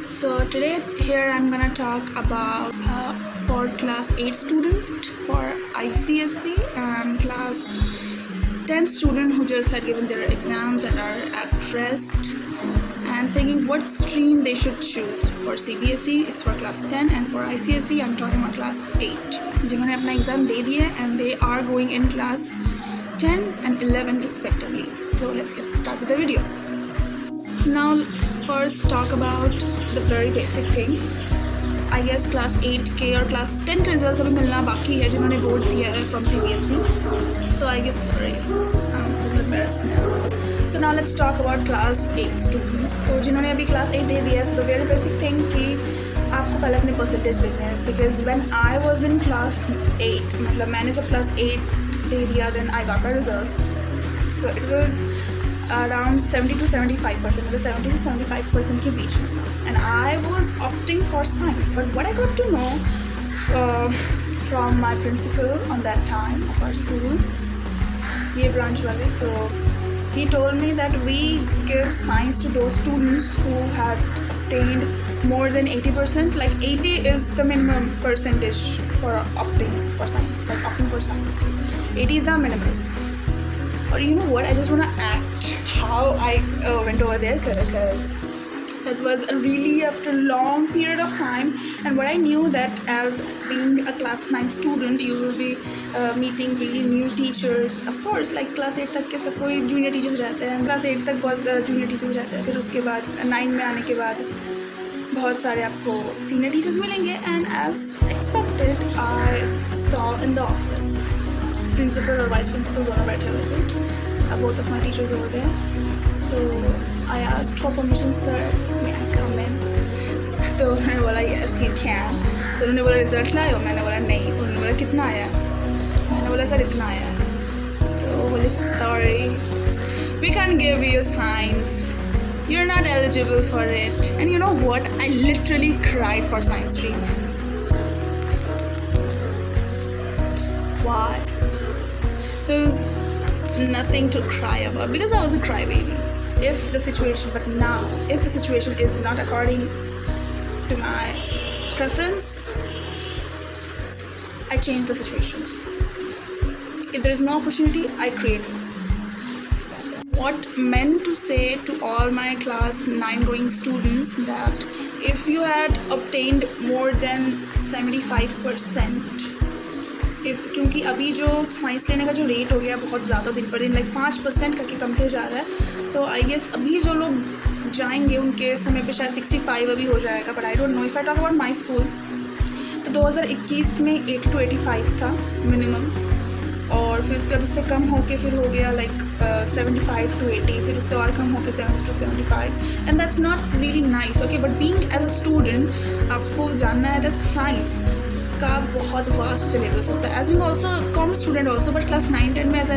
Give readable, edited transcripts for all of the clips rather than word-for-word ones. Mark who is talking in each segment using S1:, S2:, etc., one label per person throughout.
S1: So today here I'm gonna talk about for class 8 student for ICSE and class 10 student who just had given their exams and are at rest and thinking what stream they should choose. For CBSE it's for class 10 and for ICSE I'm talking about class 8 जिन्होंने अपना exam दे दिए and they are going in class 10 and 11 respectively. So let's get started with the video. Now first talk about the very basic thing. I guess class 8 के और class 10 के results अभी मिलना बाकी है जिन्होंने बोर्ड दिया है from CBSE. तो I guess sorry I'm a little embarrassed now. So now let's talk about class 8 students. तो जिन्होंने अभी class 8 दे दिया है, so the very basic thing कि आपको पहले अपने परसेंटेज देखने हैं. Because when I was in class 8 मतलब मैंने जब class 8 दे दिया then I got my results. So it was around 70 to 75%, मतलब 70 से 75% के बीच में था. And I was opting for science. But what I got to know from my principal on that time of our school, ये branch वाले, so he told me that we give science to those students who had obtained more than 80%. Like 80 is the minimum percentage for opting for science, like opting for science. 80 is the minimum. Or you know what, I just want to act how I went over there because that was really after a long period of time. And what I knew that as being a class 9 student you will be meeting really new teachers. Of course like class 8 तक के सब कोई junior teachers रहते हैं, class 8 तक बहुत junior teachers रहते हैं, फिर उसके बाद 9 में आने के बाद बहुत सारे आपको senior teachers मिलेंगे. And as expected I saw in the office principal or vice principal दोनों बैठे हुए थे, both of my teachers over there. So I asked for permission, sir, may I come in? तो उन्होंने बोला yes you can. तो उन्होंने बोला रिजल्ट लाए हो? मैंने बोला नहीं. तो उन्होंने बोला कितना आया? मैंने बोला सर इतना आया. तो वो बोले sorry we can't give you science, you're not eligible for it. And you know what, I literally cried for science stream. Why? There's nothing to cry about because I was a crybaby. If the situation is not according to my preference, I change the situation. If there is no opportunity, I create it. That's it. What meant to say to all my class 9 going students that if you had obtained more than 75%, क्योंकि अभी जो science लेने का जो rate हो गया बहुत ज़्यादा दिन पर दिन लाइक 5% करके कमते जा रहा है. तो आई गेस अभी जो लोग जाएंगे उनके समय पे शायद 65 अभी हो जाएगा. But I don't know. If I talk about my school तो 2021 में 80 to 85 था मिनिमम, और फिर उसके बाद उससे कम होके फिर हो गया लाइक 75 to 80, फिर उससे और कम होके 70 to 75. And that's not really nice. Okay, but being as a student आपको जानना है दैट साइंस का बहुत वास्ट सिलेबस होता है. As being also commerce student also, but class 9-10 में एज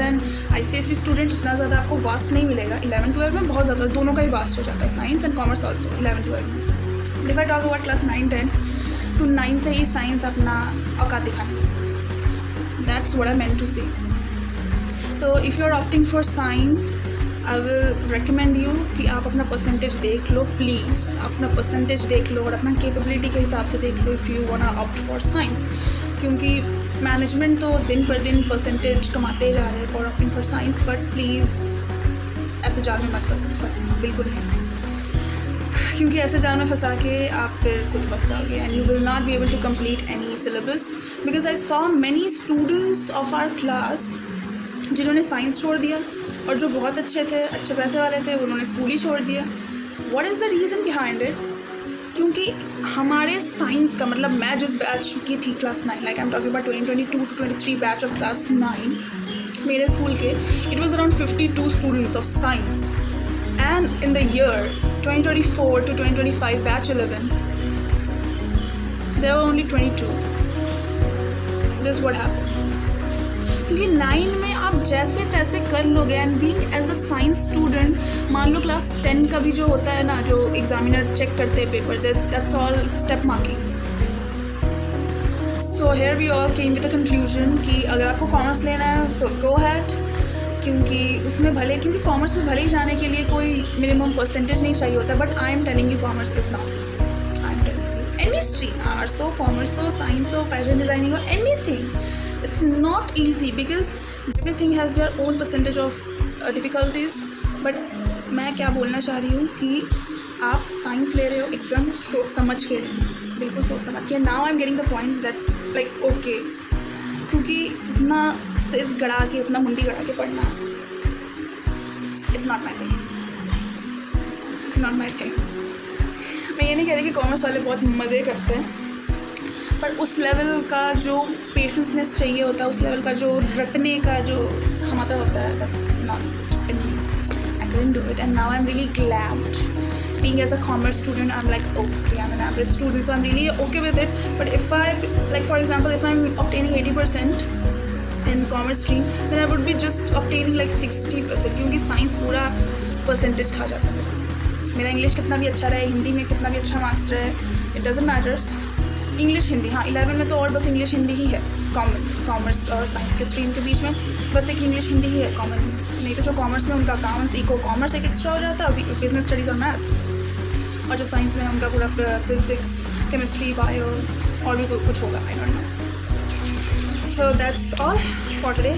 S1: एन ICSE स्टूडेंट इतना ज़्यादा आपको वास्ट नहीं मिलेगा. 11-12 में बहुत ज़्यादा दोनों का ही वास्ट हो जाता है, साइंस एंड कॉमर्स ऑल्सो 11-12 में. If I talk about class 9-10 तो 9 से ही साइंस अपना औकात दिखाने. That's what I meant to say. तो if you are opting for science I will recommend you कि आप अपना परसेंटेज देख लो. प्लीज़ अपना परसेंटेज देख लो और अपना कैपेबिलिटी के हिसाब से देख लो if you want to opt for science. क्योंकि मैनेजमेंट तो दिन पर दिन परसेंटेज कमाते जा रहे हैं for opting for science. But please ऐसे जाल में मत फंसना, बिल्कुल नहीं. क्योंकि ऐसे जाल में फंसा के आप फिर खुद फंस जाओगे and you will not be able to complete any syllabus. Because I saw many students of our class जिन्होंने साइंस छोड़ दिया और जो बहुत अच्छे थे, अच्छे पैसे वाले थे, उन्होंने स्कूल ही छोड़ दिया. What is the reason behind it? क्योंकि हमारे साइंस का मतलब मैं जिस बैच की थी class 9, like I am talking about 2022 to 23 batch of class 9 मेरे स्कूल के, it was around 52 students of science. And in the year 2024 to 2025 batch 11 there were only 22. This what happens. क्योंकि 9 में आप जैसे तैसे कर लोगे. And being as a science student, मान लो क्लास 10 का भी जो होता है ना, जो एग्जामिनर चेक करते हैं paper, that's all step marking. So here we all came with the conclusion कि अगर आपको कॉमर्स लेना है सो गो हैड. क्योंकि कॉमर्स में भले ही जाने के लिए कोई मिनिमम परसेंटेज नहीं चाहिए होता, but I am telling you commerce is not easy. I am telling you any stream, arts हो, कॉमर्स हो, साइंस हो, फैशन डिज़ाइनिंग हो, anything, it's not easy because everything has their own percentage of difficulties. but मैं क्या बोलना चाह रही हूँ कि आप साइंस ले रहे हो एकदम सोच समझ के, बिल्कुल सोच समझ के. Now I am getting the point that like okay, क्योंकि इतना सिर गड़ा के, इतना मुंडी गड़ा के पढ़ना, it's not my thing, it's not my thing. मैं ये नहीं कह रही कि कॉमर्स वाले बहुत मज़े करते हैं, पर उस लेवल का जो पेशेंसनेस चाहिए होता है, उस लेवल का जो रटने का जो क्षमता होता है, that's not in me. I couldn't do it, and now I'm really glad being as a commerce student. I'm like, okay, I'm an average student, so I'm really okay with it. But if I, like for example, if I'm obtaining 80% in commerce stream, then I would be just obtaining like 60%, क्योंकि science पूरा percentage खा जाता है. मेरा English कितना भी अच्छा रहे, हिंदी में कितना भी अच्छा मार्क्स रहे, it doesn't matters. English Hindi, हाँ 11 में तो और बस इंग्लिश हिंदी ही है कॉमन, कॉमर्स और साइंस के स्ट्रीम के बीच में बस एक इंग्लिश हिंदी ही है कॉमन. नहीं तो जो कॉमर्स में उनका अकाउंट्स, इको कॉमर्स एक एक्स्ट्रा हो जाता है, बिजनेस स्टडीज़ और मैथ. और जो साइंस में उनका पूरा फिजिक्स, केमिस्ट्री, बायो और भी कुछ होगा, I don't know. So that's all for today.